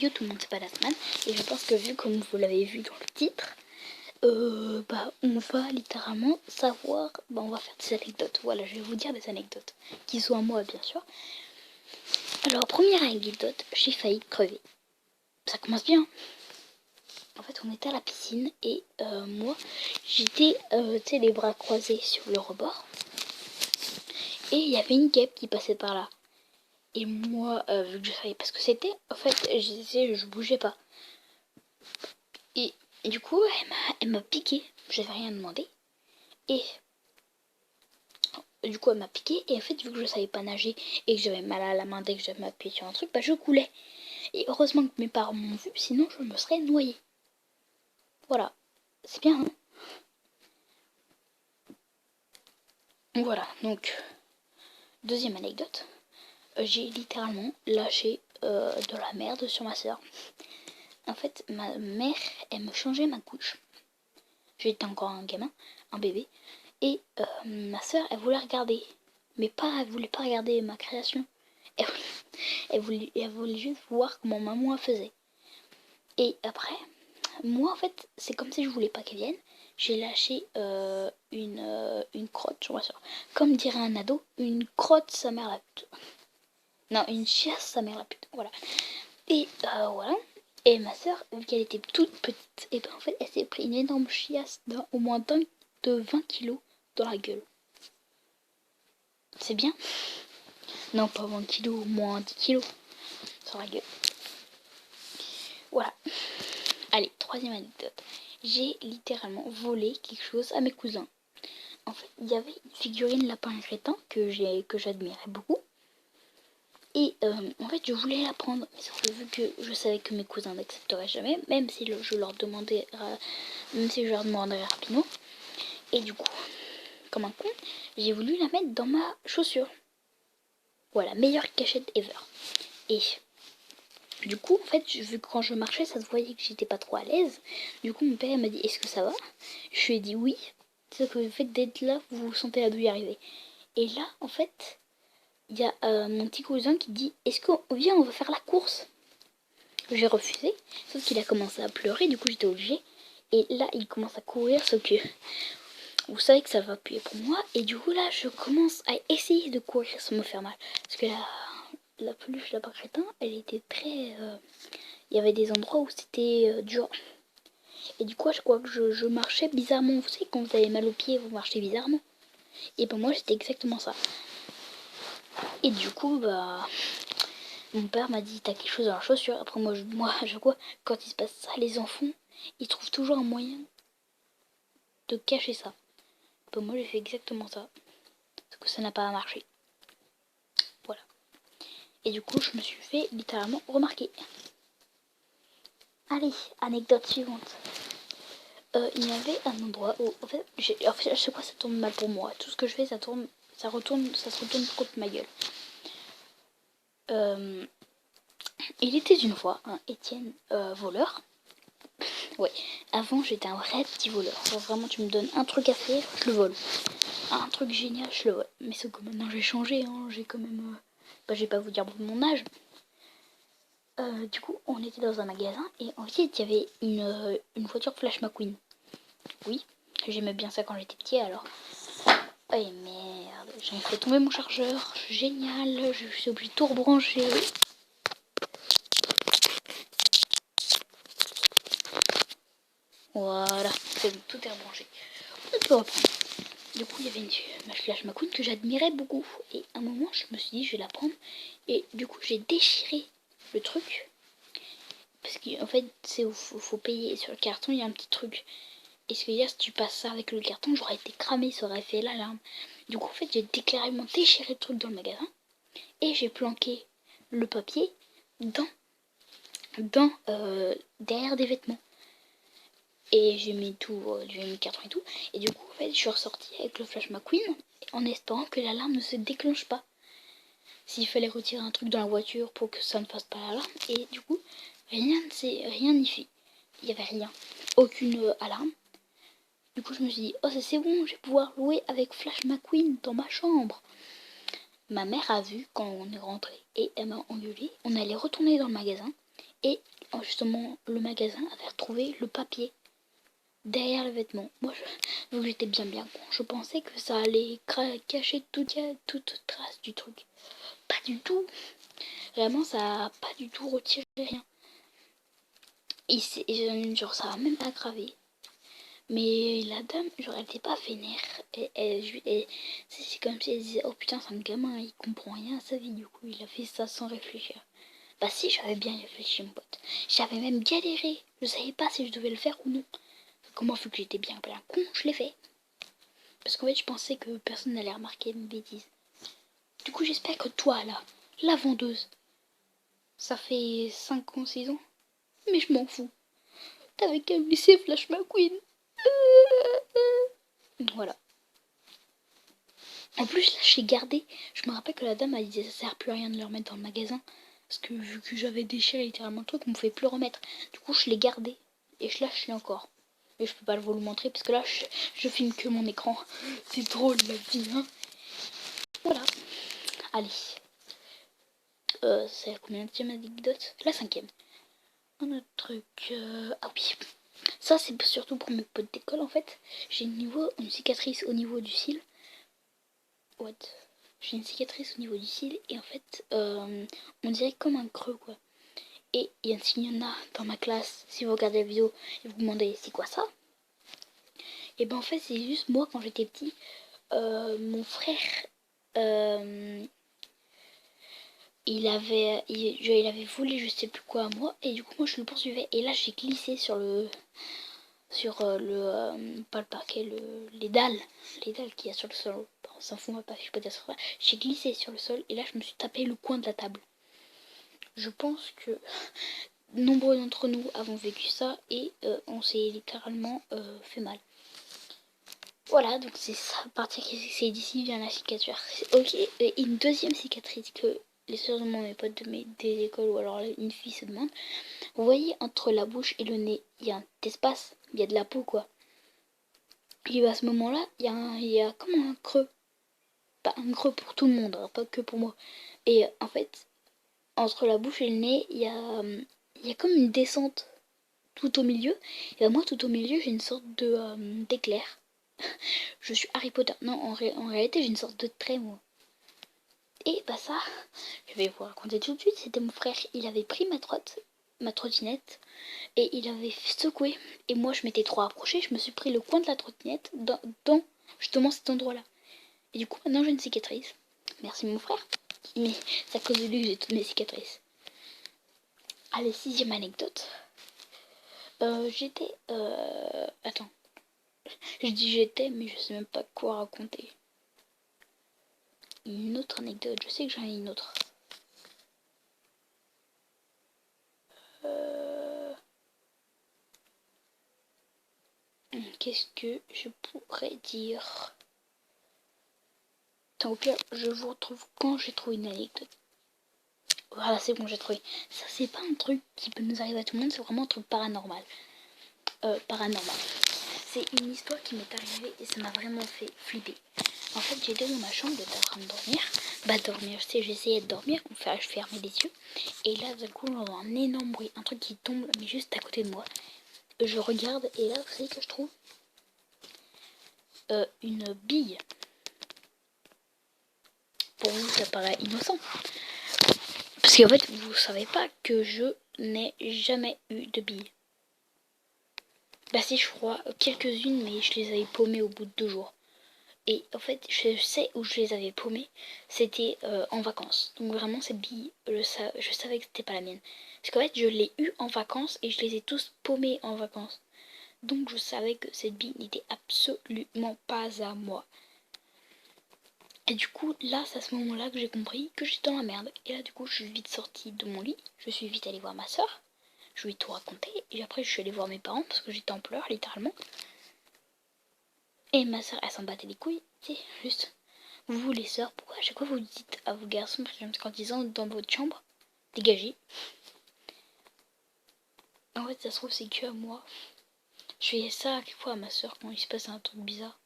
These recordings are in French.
vidéo Tout le monde c'est pas la semaine. Et je pense que vu comme vous l'avez vu dans le titre, on va littéralement savoir, on va faire des anecdotes. Voilà, je vais vous dire des anecdotes qui sont à moi bien sûr. Alors première anecdote, j'ai failli crever. Ça commence bien. En fait on était à la piscine et moi j'étais les bras croisés sur le rebord. Et il y avait une guêpe qui passait par là. Et moi, vu que je savais pas ce que c'était, en fait, je bougeais pas. Et du coup, elle m'a piqué. J'avais rien demandé. Et du coup, elle m'a piqué. Et en fait, vu que je savais pas nager et que j'avais mal à la main dès que j'avais appuyé sur un truc, je coulais. Et heureusement que mes parents m'ont vu, sinon je me serais noyée. Voilà. C'est bien, hein? Voilà, donc, deuxième anecdote. J'ai littéralement lâché de la merde sur ma soeur. En fait, ma mère, elle me changeait ma couche. J'étais encore un gamin, un bébé. Et ma soeur, elle voulait regarder. Mais elle voulait pas regarder ma création. Elle voulait juste voir comment maman faisait. Et après, moi en fait, c'est comme si je voulais pas qu'elle vienne. J'ai lâché une crotte sur ma soeur. Comme dirait un ado, une crotte sa mère la pute. Non, une chiasse sa mère la pute. Voilà. Et voilà. Et ma soeur, vu qu'elle était toute petite, et en fait, elle s'est pris une énorme chiasse au moins de 20 kilos dans la gueule. C'est bien? Non, pas 20 kilos, au moins 10 kilos sur la gueule. Voilà. Allez, troisième anecdote. J'ai littéralement volé quelque chose à mes cousins. En fait, il y avait une figurine lapin crétin que j'admirais beaucoup. Et en fait, je voulais la prendre, mais sauf que vu que je savais que mes cousins n'accepteraient jamais, même si je leur demanderais rapidement. Et du coup, comme un con, j'ai voulu la mettre dans ma chaussure. Voilà, meilleure cachette ever. Et du coup, en fait, vu que quand je marchais, ça se voyait que j'étais pas trop à l'aise. Du coup, mon père m'a dit, est-ce que ça va? Je lui ai dit oui. C'est que le fait d'être là, vous sentez la douille arriver. Et là, en fait, il y a mon petit cousin qui dit, est-ce qu'on vient, on va faire la course? J'ai refusé, sauf qu'il a commencé à pleurer, du coup j'étais obligée. Et là, il commence à courir, sauf que vous savez que ça va appuyer pour moi. Et du coup, là, je commence à essayer de courir sans me faire mal. Parce que la peluche lapin crétin, elle était très... il y avait des endroits où c'était dur. Et du coup, je crois que je marchais bizarrement. Vous savez, quand vous avez mal aux pieds, vous marchez bizarrement. Et ben moi, c'était exactement ça. Et du coup, mon père m'a dit, t'as quelque chose dans la chaussure. Après, je vois, quand il se passe ça, les enfants, ils trouvent toujours un moyen de cacher ça. Ben moi, j'ai fait exactement ça. Sauf que ça n'a pas marché. Voilà. Et du coup, je me suis fait littéralement remarquer. Allez, anecdote suivante. Il y avait un endroit où, en fait, à chaque fois, ça tourne mal pour moi. Tout ce que je fais, ça se retourne contre ma gueule. Il était une fois un Étienne voleur. Ouais, avant j'étais un vrai petit voleur. Vraiment, tu me donnes un truc à faire, je le vole. Un truc génial, je le vole. Mais c'est que maintenant j'ai changé, hein. J'ai quand même... je vais pas vous dire mon âge. Du coup, on était dans un magasin et en fait, il y avait une voiture Flash McQueen. Oui, j'aimais bien ça quand j'étais petit alors. Oh merde, j'ai fait tomber mon chargeur. Génial, je suis obligée de tout rebrancher. Voilà, c'est bon, tout est rebranché. On peut reprendre. Du coup, il y avait ma Flash McQueen que j'admirais beaucoup. Et à un moment, je me suis dit, je vais la prendre. Et du coup, j'ai déchiré le truc. Parce qu'en fait, c'est où faut payer sur le carton, il y a un petit truc. Et ce que dire, si tu passes ça avec le carton, j'aurais été cramé, ça aurait fait l'alarme. Du coup, en fait, j'ai clairement déchiré le truc dans le magasin. Et j'ai planqué le papier derrière des vêtements. Et j'ai mis le carton et tout. Et du coup, en fait, je suis ressortie avec le Flash McQueen en espérant que l'alarme ne se déclenche pas. S'il fallait retirer un truc dans la voiture pour que ça ne fasse pas l'alarme. Et du coup, rien n'y fit. Il n'y avait rien. Aucune alarme. Du coup, je me suis dit, oh, c'est bon, je vais pouvoir jouer avec Flash McQueen dans ma chambre. Ma mère a vu quand on est rentré et elle m'a engueulé. On allait retourner dans le magasin. Et justement, le magasin avait retrouvé le papier derrière le vêtement. Moi, vu que j'étais bien con, je pensais que ça allait cacher toute trace du truc. Pas du tout. Vraiment, ça a pas du tout retiré rien. Genre, ça a même aggravé. Mais la dame, genre, elle était pas vénère. C'est comme si elle disait, oh putain, c'est un gamin, il comprend rien à sa vie. Du coup, il a fait ça sans réfléchir. Bah si, j'avais bien réfléchi, mon pote. J'avais même galéré. Je savais pas si je devais le faire ou non. Comment, vu que j'étais bien con, je l'ai fait. Parce qu'en fait, je pensais que personne n'allait remarquer mes bêtises. Du coup, j'espère que toi, là, la vendeuse, ça fait 5 ans, 6 ans. Mais je m'en fous. T'avais qu'à me laisser Flash McQueen. Voilà. En plus, là, j'ai gardé. Je me rappelle que la dame, elle disait ça sert plus à rien de le remettre dans le magasin. Parce que vu que j'avais déchiré littéralement le truc, on me fait plus le remettre. Du coup, je l'ai gardé. Et je l'ai encore. Mais je peux pas vous le montrer parce que là, je filme que mon écran. C'est drôle la vie, hein. Voilà. Allez. C'est la combienième anecdote? La 5e. Un autre truc. Ah oui. Ça, c'est surtout pour mes potes d'école en fait. J'ai une cicatrice au niveau du cil. What? J'ai une cicatrice au niveau du cil et en fait, on dirait comme un creux quoi. Et s'il y en a dans ma classe, si vous regardez la vidéo et vous demandez c'est quoi ça? Et ben en fait, c'est juste moi quand j'étais petit, mon frère. Il avait volé je sais plus quoi à moi et du coup moi je le poursuivais et là j'ai glissé sur pas le parquet, les dalles qu'il y a sur le sol. On s'en fout, pas, je peux dire ça. J'ai glissé sur le sol et là je me suis tapé le coin de la table. Je pense que nombreux d'entre nous avons vécu ça et on s'est littéralement fait mal. Voilà, donc c'est ça, à partir c'est d'ici vient la cicatrice. Ok, et une deuxième cicatrice que les soeurs de mes potes des écoles ou alors une fille se demande. Vous voyez, entre la bouche et le nez, il y a un espace, il y a de la peau quoi. Et à ce moment-là, il y a comme un creux. Pas un creux pour tout le monde, hein, pas que pour moi. Et en fait, entre la bouche et le nez, il y a comme une descente tout au milieu. Et ben moi, tout au milieu, j'ai une sorte d'éclair. Je suis Harry Potter. Non, en réalité, j'ai une sorte de trait, moi. Et bah ça, je vais vous raconter tout de suite. C'était mon frère. Il avait pris ma trottinette, et il avait secoué. Et moi, je m'étais trop approchée. Je me suis pris le coin de la trottinette dans justement cet endroit-là. Et du coup, maintenant, j'ai une cicatrice. Merci mon frère. Mais c'est à cause de lui que j'ai toutes mes cicatrices. Allez, 6e anecdote. J'étais... Attends. Je dis j'étais, mais je sais même pas quoi raconter. Une autre anecdote. Je sais que j'en ai une autre. Qu'est-ce que je pourrais dire? Tant pis, je vous retrouve quand j'ai trouvé une anecdote. Voilà, c'est bon, j'ai trouvé. Ça, c'est pas un truc qui peut nous arriver à tout le monde, c'est vraiment un truc paranormal. Paranormal. C'est une histoire qui m'est arrivée et ça m'a vraiment fait flipper. En fait, j'étais dans ma chambre, j'étais en train de dormir. Dormir, je sais, j'essayais de dormir, je fermais les yeux. Et là, d'un coup, j'entends un énorme bruit, un truc qui tombe, mais juste à côté de moi. Je regarde et là, vous savez que je trouve une bille. Pour vous, ça paraît innocent. Parce qu'en fait, vous savez pas que je n'ai jamais eu de bille. Bah si, je crois quelques-unes, mais je les avais paumées au bout de 2 jours. Et en fait, je sais où je les avais paumées, c'était en vacances. Donc vraiment, cette bille, je savais que c'était pas la mienne. Parce qu'en fait, je l'ai eu en vacances et je les ai tous paumées en vacances. Donc je savais que cette bille n'était absolument pas à moi. Et du coup, là, c'est à ce moment-là que j'ai compris que j'étais dans la merde. Et là, du coup, je suis vite sortie de mon lit. Je suis vite allée voir ma soeur. Je lui ai tout raconté. Et après, je suis allée voir mes parents parce que j'étais en pleurs, littéralement. Et ma soeur, elle s'en battait les couilles. Tu sais, juste. Vous, les sœurs, pourquoi à chaque fois vous dites à vos garçons, par exemple, quand ils sont dans votre chambre, dégagez. En fait, ça se trouve, c'est que à moi. Je fais ça à chaque fois à ma soeur quand il se passe un truc bizarre.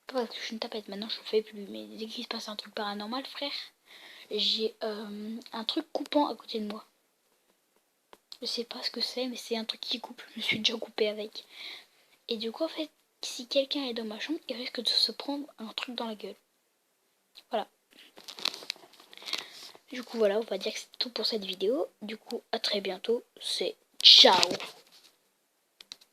Pas parce que je suis une tapette, maintenant je le fais plus. Mais dès qu'il se passe un truc paranormal, frère, j'ai un truc coupant à côté de moi. Je sais pas ce que c'est, mais c'est un truc qui coupe. Je me suis déjà coupé avec. Et du coup, en fait, si quelqu'un est dans ma chambre, il risque de se prendre un truc dans la gueule. Voilà. Du coup, voilà, on va dire que c'est tout pour cette vidéo. Du coup, à très bientôt. C'est ciao!